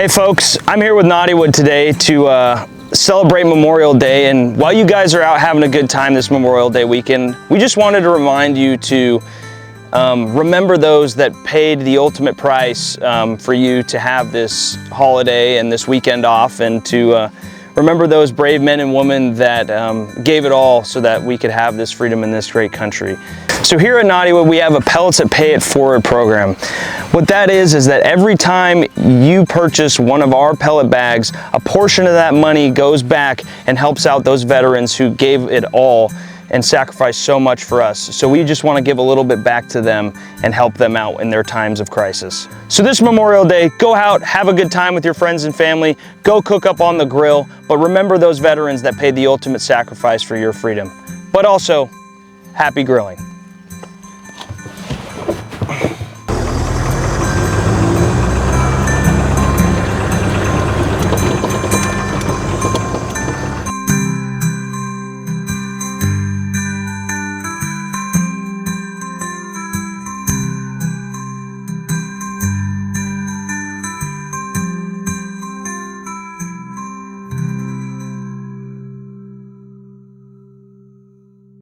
Hey folks, I'm here with Knotty Wood today to celebrate Memorial Day, and while you guys are out having a good time this Memorial Day weekend, we just wanted to remind you to remember those that paid the ultimate price for you to have this holiday and this weekend off, and to remember those brave men and women that gave it all so that we could have this freedom in this great country. So here at Knotty Wood, we have a Pellets That Pay It Forward program. What that is that every time you purchase one of our pellet bags, a portion of that money goes back and helps out those veterans who gave it all and sacrificed so much for us. So we just want to give a little bit back to them and help them out in their times of crisis. So this Memorial Day, go out, have a good time with your friends and family, go cook up on the grill, but remember those veterans that paid the ultimate sacrifice for your freedom. But also, happy grilling.